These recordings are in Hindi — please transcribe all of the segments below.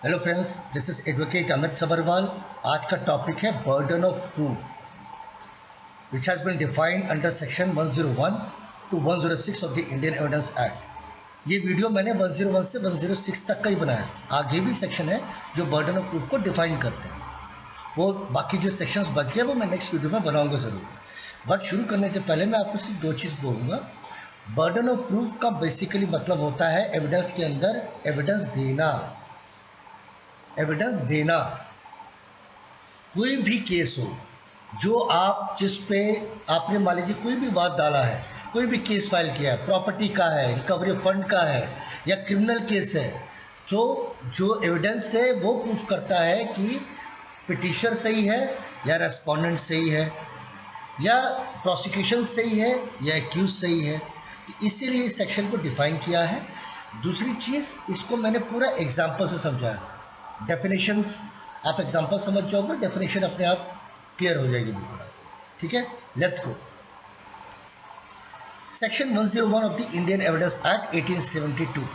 Hello friends, this is advocate Amit Sabharwal. आज का टॉपिक है burden of proof which has been defined under section 101 to 106 of the Indian evidence act. ये वीडियो मैंने 101 से 106 तक का ही बनाया। आगे भी सेक्शन है जो बर्डन ऑफ प्रूफ को डिफाइन करते हैं। वो बाकी जो सेक्शंस बच गए वो मैं नेक्स्ट वीडियो में बनाऊंगा ज़रूर। बट शुरू करने से पहले मैं आपको सिर्फ दो चीज़ बोलूँगा। बर्डन ऑफ प्रूफ का बेसिकली मतलब होता है एविडेंस के अंदर एविडेंस देना। एविडेंस देना कोई भी केस हो जो आप जिस पे आपने मान लीजिए कोई भी बात डाला है, कोई भी केस फाइल किया है, प्रॉपर्टी का है, रिकवरी फंड का है या क्रिमिनल केस है, तो जो एविडेंस है वो प्रूफ करता है कि पिटिशनर सही है या रेस्पोंडेंट सही है या प्रोसिक्यूशन सही है या एक्यूज सही है। इसीलिए इस सेक्शन को डिफाइन किया है। दूसरी चीज़, इसको मैंने पूरा एग्जाम्पल से समझाया। डेफिनेशंस आप एग्जांपल समझ जाओगे, डेफिनेशन अपने आप क्लियर हो जाएगी बिल्कुल। ठीक है, let's go. Section 101 of the Indian evidence act 1872।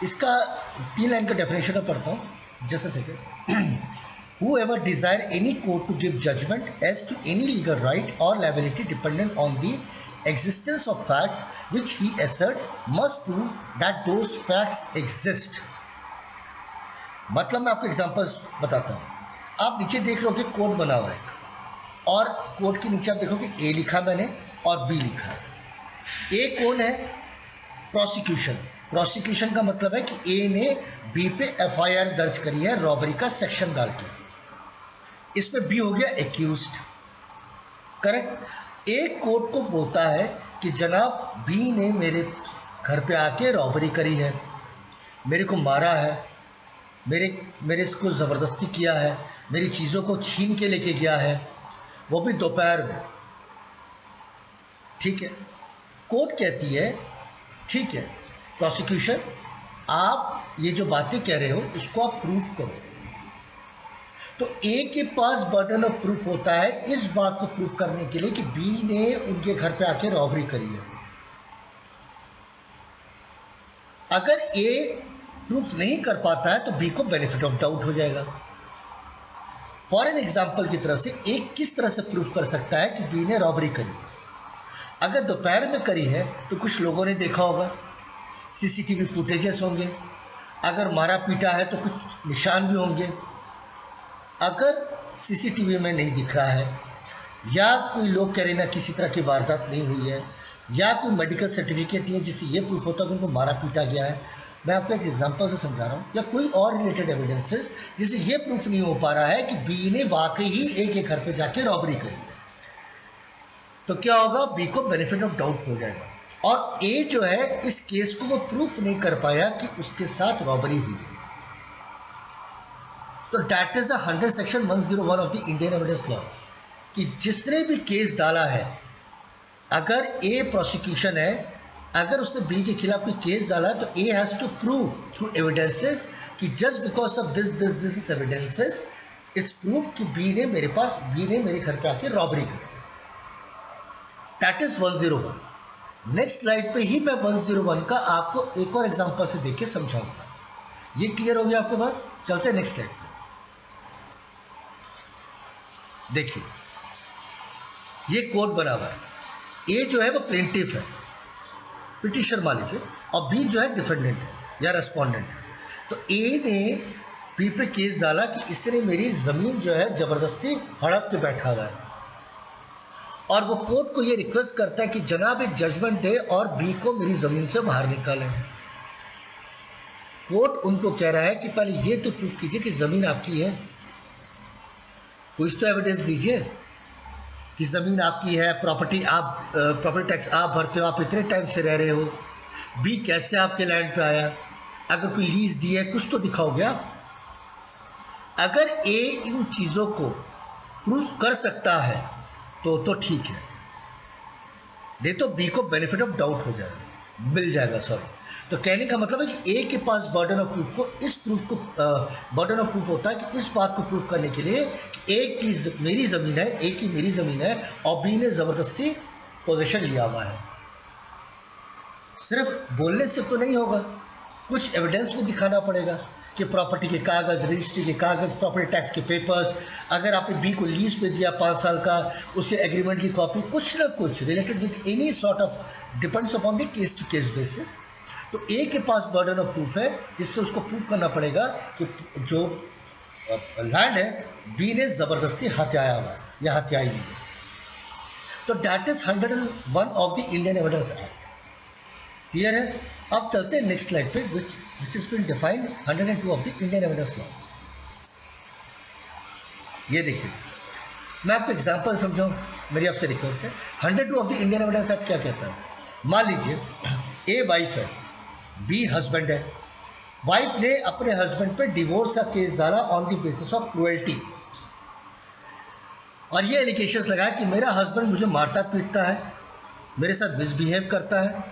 इसका 3 लाइन का डेफिनेशन मैं पढ़ता हूँ, just a second. Whoever desire any court to give judgment as to any legal right or liability dependent on the existence of facts which he asserts must prove that those facts exist। मतलब मैं आपको एग्जांपल बताता हूँ। आप नीचे देख रहे हो कि कोड बना हुआ है और कोड के नीचे आप देखोगे ए लिखा मैंने और बी लिखा है। ए कौन है? प्रोसिक्यूशन। प्रोसिक्यूशन का मतलब है कि ए ने बी पे एफआईआर दर्ज करी है रॉबरी का सेक्शन डाल के। इसमें बी हो गया एक्यूज्ड। करेक्ट। ए कोर्ट को बोलता है कि जनाब बी ने मेरे घर पे आके रॉबरी करी है, मेरे को मारा है, मेरे इसको ज़बरदस्ती किया है, मेरी चीज़ों को छीन के लेके गया है, वो भी दोपहर में। ठीक है। कोर्ट कहती है ठीक है प्रोसिक्यूशन, आप ये जो बातें कह रहे हो उसको आप प्रूफ करो। तो ए के पास बर्डन ऑफ प्रूफ होता है इस बात को प्रूफ करने के लिए कि बी ने उनके घर पे आके रॉबरी करी है। अगर ए प्रूफ नहीं कर पाता है तो बी को बेनिफिट ऑफ डाउट हो जाएगा। फॉर एन एग्जाम्पल की तरह से ए किस तरह से प्रूफ कर सकता है कि बी ने रॉबरी करी। अगर दोपहर में करी है तो कुछ लोगों ने देखा होगा, सीसीटीवी फुटेजेस होंगे। अगर मारा पीटा है तो कुछ निशान भी होंगे। अगर सीसीटीवी में नहीं दिख रहा है या कोई लोग कह रहे ना किसी तरह की वारदात नहीं हुई है या कोई मेडिकल सर्टिफिकेट नहीं है जिससे ये प्रूफ होता है कि उनको मारा पीटा गया है, मैं आपको एक एग्जांपल से समझा रहा हूँ, या कोई और रिलेटेड एविडेंसेस जिससे ये प्रूफ नहीं हो पा रहा है कि बी ने वाकई ही ए के घर पे जाके रॉबरी करी है, तो क्या होगा? बी को बेनिफिट ऑफ डाउट हो जाएगा। और ए जो है इस केस को वो प्रूफ नहीं कर पाया कि उसके साथ रॉबरी हुई है। तो that is under section 101 of the Indian evidence law कि जिसने भी केस डाला है, अगर ए प्रोसिक्यूशन है, अगर उसने बी के खिलाफ कोई केस डाला है तो A has to prove through evidences कि just because of this is evidences it's proof कि बी ने मेरे घर पे आके रॉबरी करी। That is 101। नेक्स्ट स्लाइड पे ही मैं 101 का आपको एक और एग्जांपल से देख के समझाऊंगा। ये क्लियर हो गया आपके बात? चलते हैं नेक्स्ट स्लाइड पे। देखिए ये कोड बना हुआ है। ए जो है वो प्लेंटिफ है, पिटिशनर मान लीजिए, और बी जो है डिफेंडेंट है या रेस्पोंडेंट है। तो ए ने बी पे केस डाला कि इसने मेरी जमीन जो है जबरदस्ती हड़प के बैठा हुआ है, और वो कोर्ट को ये रिक्वेस्ट करता है कि जनाब एक जजमेंट दे और बी को मेरी जमीन से बाहर निकालें। कोर्ट उनको कह रहा है कि पहले ये तो प्रूफ कीजिए कि जमीन आपकी है, कुछ तो एविडेंस दीजिए कि ज़मीन आपकी है, प्रॉपर्टी टैक्स आप भरते हो, आप इतने टाइम से रह रहे हो, बी कैसे आपके लैंड पे आया, अगर कोई लीज दी है कुछ तो दिखाओगे आप। अगर ए इन चीज़ों को प्रूफ कर सकता है तो ठीक है, नहीं तो बी को बेनिफिट ऑफ डाउट हो जाएगा, मिल जाएगा। सॉरी, तो कहने का मतलब है कि ए के पास burden of proof burden of proof होता है कि इस बात को प्रूफ करने के लिए ए की मेरी ज़मीन है, ए की मेरी ज़मीन है और बी ने ज़बरदस्ती पोजीशन लिया हुआ है। सिर्फ बोलने से तो नहीं होगा, कुछ एविडेंस भी दिखाना पड़ेगा कि प्रॉपर्टी के कागज़, रजिस्ट्री के कागज़, प्रॉपर्टी टैक्स के पेपर्स, अगर आपने बी को लीज पे दिया 5 साल का, उससे एग्रीमेंट की कॉपी, कुछ ना कुछ related with any sort of, depends upon the case to case basis. तो ए के पास बर्डन ऑफ प्रूफ है जिससे उसको प्रूफ करना पड़ेगा कि जो लैंड है बी ने ज़बरदस्ती हत्याया हुआ है या हत्याई हुई है। तो that is 101 of the Indian evidence act. Clear है? अब चलते हैं नेक्स्ट स्लाइड पे, which has been defined 102 of the Indian evidence law. ये देखिए, मैं आपको एग्जांपल समझाऊं, मेरी आपसे रिक्वेस्ट है। 102 of the Indian evidence act क्या कहता है? मान लीजिए ए वाइफ है, बी हस्बैंड है। वाइफ ने अपने हस्बैंड पे डिवोर्स का केस डाला on the basis of cruelty, और ये एलिगेशंस लगाया कि मेरा हस्बैंड मुझे मारता पीटता है, मेरे साथ मिसबिहेव करता है,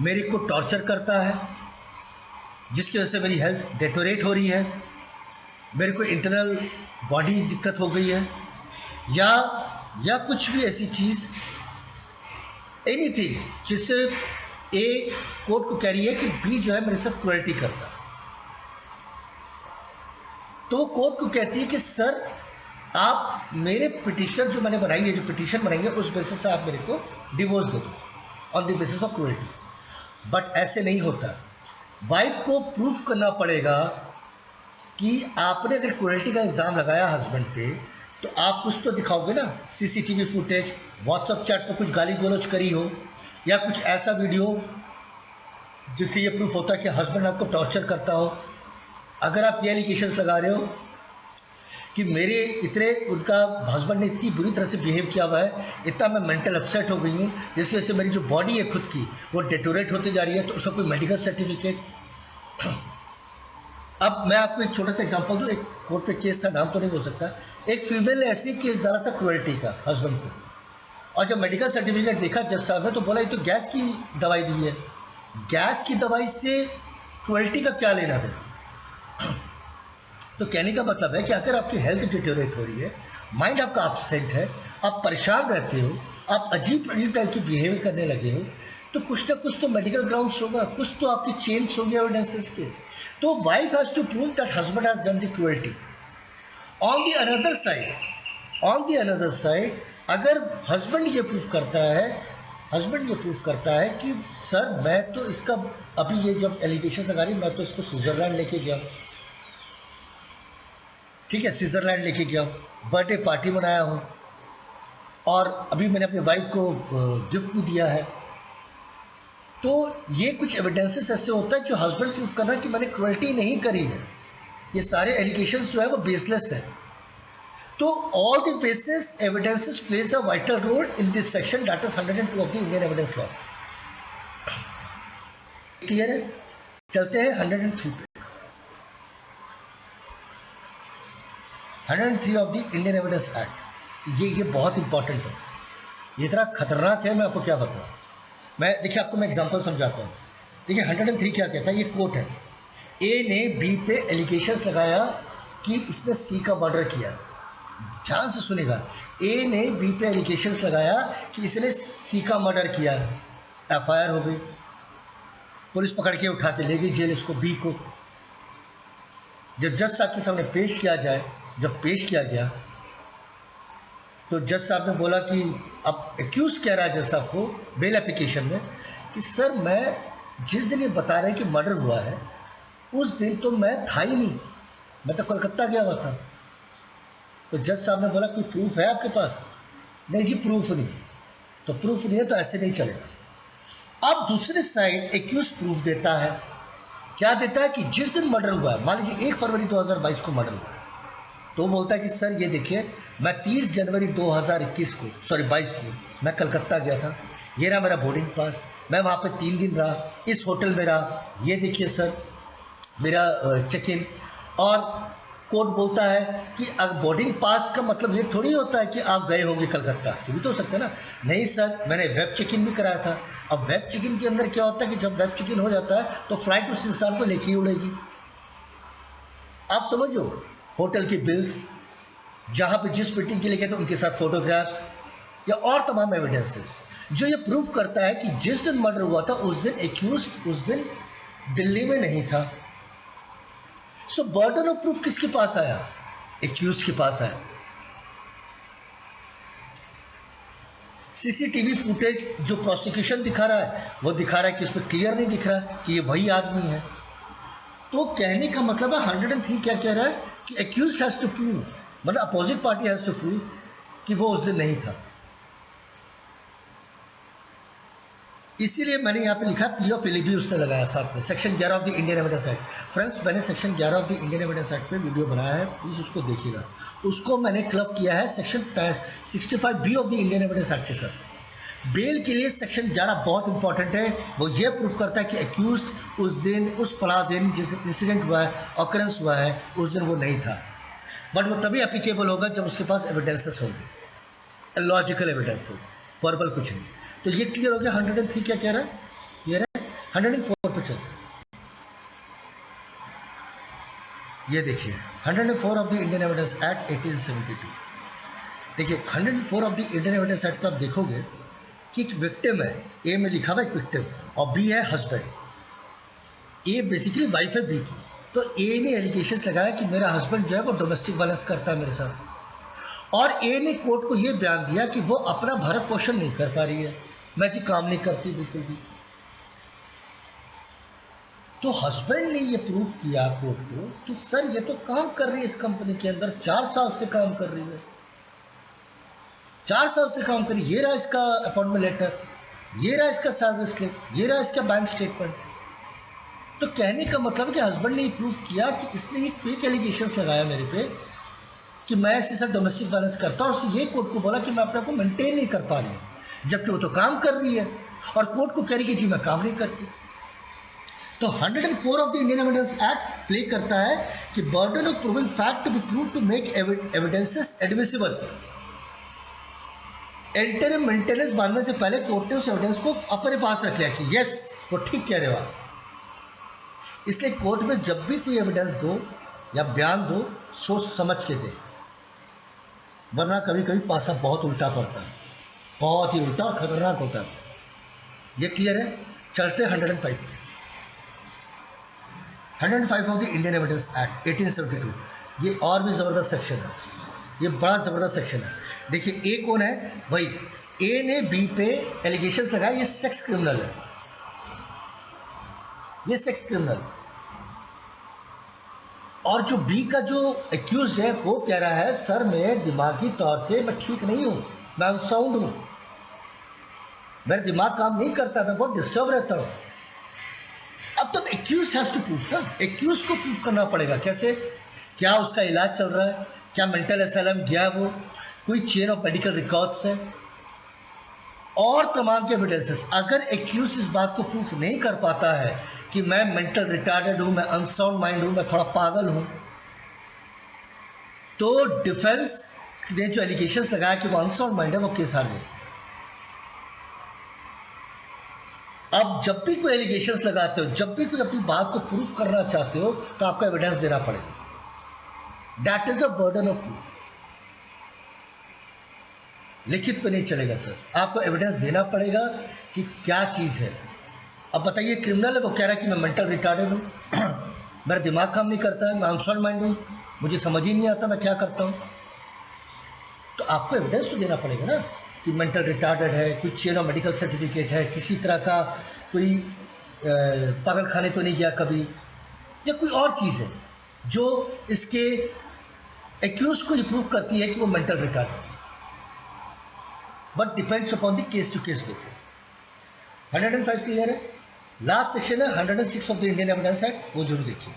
मेरे को टॉर्चर करता है, जिसकी वजह से मेरी हेल्थ डेटोरेट हो रही है, मेरे को इंटरनल बॉडी दिक्कत हो गई है, या कुछ भी ऐसी चीज़, एनीथिंग जिससे ए कोर्ट को कह रही है कि बी जो है मेरे साथ क्रुएल्टी करता है। तो वो कोर्ट को कहती है कि सर आप मेरे पिटिशन जो मैंने बनाई है, जो पिटिशन बनाई है, उस बेसिस से आप मेरे को डिवोर्स दे दो on the basis of cruelty. But ऐसे नहीं होता। वाइफ को प्रूफ करना पड़ेगा कि आपने अगर क्रुएल्टी का इल्ज़ाम लगाया हस्बैंड पे, तो आप कुछ तो दिखाओगे ना, सीसीटीवी फुटेज, व्हाट्सएप चैट पर कुछ गाली गलौज करी हो, या कुछ ऐसा वीडियो जिससे ये प्रूफ होता है कि हस्बैंड आपको टॉर्चर करता हो। अगर आप ये एलिगेशंस लगा रहे हो कि मेरे इतने, उनका हस्बैंड ने इतनी बुरी तरह से बिहेव किया हुआ है, इतना मैं मेंटल अपसेट हो गई हूँ, जिसकी वजह से मेरी जो बॉडी है खुद की वो डेटोरेट होती जा रही है, तो उसका कोई मेडिकल सर्टिफिकेट। अब मैं आपको एक छोटा सा एग्जांपल दूँ। एक कोर्ट पे केस था, नाम तो नहीं हो सकता। एक फीमेल ने ऐसे ही केस डाला था क्रुएल्टी का हस्बैंड को, और जब मेडिकल सर्टिफिकेट देखा जज साहब ने, तो बोला ये तो गैस की दवाई दी है, गैस की दवाई से क्रुएल्टी का क्या लेना देना। तो कहने का मतलब है कि अगर आपकी हेल्थ डिटेरियोरेट हो रही है, माइंड आपका अपसेट है, आप परेशान रहते हो, आप अजीब अजीब टाइप की बिहेवियर करने लगे हो, तो कुछ ना कुछ तो मेडिकल ग्राउंड्स होगा, कुछ तो आपकी चेंज होंगे एविडेंसेस के। तो wife has to prove that husband has done the cruelty. On the another side अगर हस्बैंड ये प्रूफ करता है कि सर मैं तो इसका, अभी ये जब एलिगेशन लगा रही, मैं तो इसको स्विट्जरलैंड लेके गया, ठीक है, स्विट्जरलैंड लेके गया, बर्थडे पार्टी मनाया हूँ, और अभी मैंने अपनी वाइफ को गिफ्ट भी दिया है, तो ये कुछ एविडेंसेस ऐसे होता है जो हस्बैंड प्रूफ करना कि मैंने क्रुएल्टी नहीं करी है। ये सारे एलिगेशंस जो है वो बेसलेस है। तो all the basis evidences place a vital role in this section, that is 102 of the Indian evidence law. Clear है? चलते हैं 103 पे। 103 of the Indian evidence act, ये बहुत इंपॉर्टेंट है, ये इतना खतरनाक है, मैं आपको क्या बताऊं। देखिए आपको मैं एग्जांपल समझाता हूँ। देखिए 103 क्या कहता है, ये कोर्ट है। ए ने बी पे एलिगेशंस लगाया कि इसने सी का मर्डर किया। ध्यान से सुनेगा, ए ने बी पे एलिगेशंस लगाया कि इसने सी का मर्डर किया। एफआईआर हो गई, पुलिस पकड़ के उठा के ले गई जेल इसको, बी को। जब जज साहब के सामने पेश किया जाए, जब पेश किया गया, तो जज साहब ने बोला कि अब एक्यूज कह रहा है जज साहब को बेल एप्लीकेशन में कि सर मैं जिस दिन ये बता रहे हैं कि मर्डर हुआ है, उस दिन तो मैं था ही नहीं, मैं तो कोलकाता गया हुआ था। तो जज साहब ने बोला कोई प्रूफ है आपके पास? नहीं जी प्रूफ नहीं। तो प्रूफ नहीं है तो ऐसे नहीं चलेगा। अब दूसरी साइड एक्यूज प्रूफ देता है। क्या देता है कि जिस दिन मर्डर हुआ है, मान लीजिए 1 फरवरी 2022 को मर्डर हुआ है, तो बोलता है कि सर ये देखिए मैं 30 जनवरी 2021 को, सॉरी 22 को मैं कलकत्ता गया था, ये रहा मेरा बोर्डिंग पास, मैं वहाँ पे 3 दिन रहा, इस होटल में रहा, ये देखिए सर मेरा चेक इन। और कोर्ट बोलता है कि बोर्डिंग पास का मतलब ये थोड़ी होता है कि आप गए होंगे कलकत्ता, ये भी तो हो सकता है ना। नहीं सर मैंने वेब चेक इन भी कराया था। अब वेब चेक इन के अंदर क्या होता है कि जब वेब चेक इन हो जाता है तो फ्लाइट उस इंसान को लेके ही उड़ेगी। आप समझो, होटल की बिल्स, जहाँ पे जिस मीटिंग के लिए गए थे उनके साथ फोटोग्राफ्स, या और तमाम एविडेंसेस जो ये प्रूफ करता है कि जिस दिन मर्डर हुआ था उस दिन एक्यूज्ड उस दिन दिल्ली में नहीं था। सो बर्डन ऑफ प्रूफ किसके पास आया? एक्यूज के पास आया। सीसीटीवी फुटेज जो प्रोसिक्यूशन दिखा रहा है वो दिखा रहा है कि उसमें क्लियर नहीं दिख रहा कि ये वही आदमी है। तो कहने का मतलब है 103 क्या कह रहा है कि एक्यूज हैज टू प्रूव, मतलब opposite party has to prove कि वो उस दिन नहीं था। इसीलिए मैंने यहाँ पे लिखा प्ली ऑफ एलिबी उसने लगाया साथ में, section 11 of the Indian evidence act. Friends, मैंने section 11 of the Indian evidence act पे वीडियो बनाया है, प्लीज उसको देखिएगा। उसको मैंने क्लब किया है section 65B of the Indian evidence act के साथ। बेल के लिए सेक्शन 11 बहुत इंपॉर्टेंट है। वो ये प्रूफ करता है कि एक्यूज उस दिन, उस फला दिन जिस इंसिडेंट हुआ है, ऑकरेंस हुआ है, उस दिन वो नहीं था। बट वो तभी एप्लीकेबल होगा जब उसके पास एविडेंसेस होंगे, लॉजिकल एविडेंसेस, वर्बल कुछ नहीं। तो ये क्लियर हो गया। 103 क्या कह रहा है? क्लियर है। 104 पे चलते हैं। ये देखिए 104 of the Indian evidence act 1872। देखिए 104 of the Indian evidence act पे आप देखोगे कि एक विक्टिम है, ए में लिखा हुआ एक विक्टिम और बी है हस्बैंड। ए बेसिकली वाइफ है बी की। तो ए ने एलिगेशंस लगाया कि मेरा हस्बैंड जो है वो डोमेस्टिक वायलेंस करता है मेरे साथ, और ए ने कोर्ट को ये बयान दिया कि वो अपना भरण पोषण नहीं कर पा रही है, मैं जी काम नहीं करती बिल्कुल भी। तो हस्बैंड ने ये प्रूफ किया कोर्ट को कि सर ये तो काम कर रही है इस कंपनी के अंदर, 4 साल से काम कर रही है, 4 साल से काम कर रही है। ये रहा इसका अपॉइंटमेंट लेटर, ये रहा इसका सैलरी स्लिप, ये रहा इसका बैंक स्टेटमेंट। तो कहने का मतलब है कि हस्बैंड ने ये प्रूफ किया कि इसने एक फेक एलिगेशंस लगाया मेरे पे कि मैं इसके साथ डोमेस्टिक वायलेंस करता हूँ, और उससे ये कोर्ट को बोला कि मैं अपने आप को मेंटेन नहीं कर पा रही हूँ, जबकि वो तो काम कर रही है, और कोर्ट को कह रही कि जी मैं काम नहीं करती। तो 104 of the Indian evidence act play करता है कि burden of proving fact to be prove to make evidences admissible. Interim maintenance बांधने से पहले कोर्ट ने उस एविडेंस को अपने पास रख लिया कि यस वो ठीक कह रहे हो आप। इसलिए कोर्ट में जब भी कोई एविडेंस दो या बयान दो, सोच समझ के दे, वरना कभी कभी पासा बहुत उल्टा पड़ता है, बहुत ही उल्टा और खतरनाक होता है। ये क्लियर है। चलते 105 105 of the Indian evidence act 1872। ये और भी ज़बरदस्त सेक्शन है, ये बड़ा ज़बरदस्त सेक्शन है। देखिए ए कौन है भाई? ए ने बी पे एलिगेशंस लगाए, ये सेक्स क्रिमिनल है, ये सेक्स क्रिमिनल। और जो बी का जो एक्यूज है वो कह रहा है सर मैं दिमागी तौर से मैं ठीक नहीं हूं, मैं अनसाउंड हूं, मेरा दिमाग काम नहीं करता, मैं बहुत डिस्टर्ब रहता हूं। अब तो एक्यूज हैज टू प्रूफ ना, एक्यूज को प्रूफ करना पड़ेगा। कैसे? क्या उसका इलाज चल रहा है, क्या मेंटल एसाइलम गया वो, कोई चेन ऑफ मेडिकल रिकॉर्ड्स है, और तमाम के एविडेंसेस। अगर एक्यूज इस बात को प्रूफ नहीं कर पाता है कि मैं मेंटल रिटार्डेड हूं, मैं अनसाउंड माइंड हूं, मैं थोड़ा पागल हूं, तो डिफेंस ने जो एलिगेशंस लगाया कि वो अनसाउंड माइंड है, वो केस हार गए। अब जब भी कोई एलिगेशंस लगाते हो, जब भी कोई अपनी बात को प्रूफ करना चाहते हो, तो आपको एविडेंस देना पड़ेगा। That is a burden of proof. लिखित पे नहीं चलेगा सर, आपको एविडेंस देना पड़ेगा कि क्या चीज़ है। अब बताइए, क्रिमिनल है, वो कह रहा है कि मैं मेंटल रिटार्डेड हूँ, मेरा दिमाग काम नहीं करता है, मैं अनसाउंड माइंड हूँ, मुझे समझ ही नहीं आता मैं क्या करता हूँ। तो आपको एविडेंस तो देना पड़ेगा ना कि मेंटल रिटार्डेड है, कोई चेन ऑफ मेडिकल सर्टिफिकेट है, किसी तरह का कोई पागल खाने तो नहीं गया कभी, या कोई और चीज़ है जो इसके एक्यूज को ये प्रूव करती है कि वो मेंटल रिटार्डेड है। But depends upon the case to case basis. 105 clear है। लास्ट सेक्शन है 106 of the Indian evidence act, वो जरूर देखिए।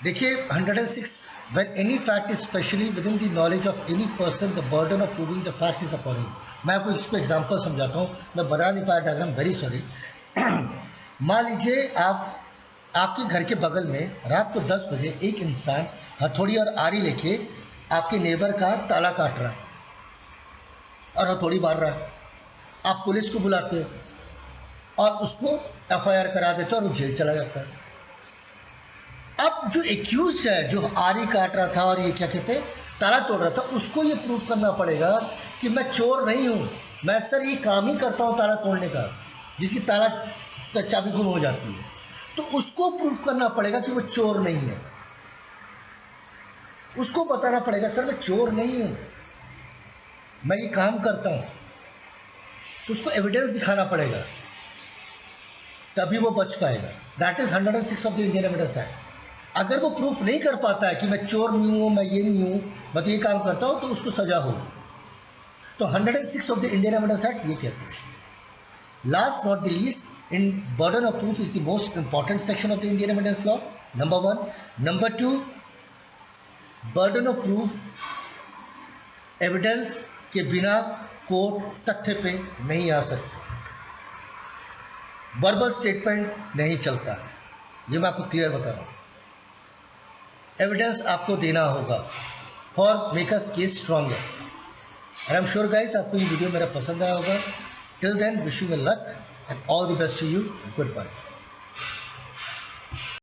देखिए 106, when any fact is specially within the knowledge of any person, the burden of proving the fact is upon him. मैं आपको इसको एग्जांपल समझाता हूँ, मैं बना नहीं पाया डायग्राम, वेरी सॉरी। मान लीजिए आपके घर के बगल में रात को 10 बजे एक इंसान हथौड़ी और आरी लेके आपके नेबर का ताला काट रहा है और हथौड़ी मार रहा है। आप पुलिस को बुलाते हो और उसको FIR करा देते हो और वो जेल चला जाता है। अब जो एक्यूज है, जो आरी काट रहा था और ये क्या कहते हैं ताला तोड़ रहा था, उसको ये प्रूफ करना पड़ेगा कि मैं चोर नहीं हूँ, मैं सर ये काम ही करता हूँ ताला तोड़ने का, जिसकी ताला तो चाबी गुम हो जाती है, तो उसको प्रूफ करना पड़ेगा कि वो चोर नहीं है। उसको बताना पड़ेगा सर मैं चोर नहीं हूं, मैं ये काम करता हूं, तो उसको एविडेंस दिखाना पड़ेगा, तभी वो बच पाएगा। That is 106 of the Indian evidence act. अगर वो प्रूफ नहीं कर पाता है कि मैं चोर नहीं हूं, मैं ये नहीं हूं, मैं तो ये काम करता हूं, तो उसको सजा होगी। तो 106 of the Indian evidence act ये कहते हैं। Last not the least, in burden of proof is the most important section of the Indian evidence law, number 1. Number 2, burden of proof, evidence के बिना कोर्ट तथ्य पे नहीं आ सकते, वर्बल स्टेटमेंट नहीं चलता, ये मैं आपको क्लियर बता रहा हूं। एविडेंस आपको देना होगा for make a case stronger. And I am sure guys आपको ये वीडियो मेरा पसंद आया होगा। Till then, wishing you luck and all the best to you. Goodbye.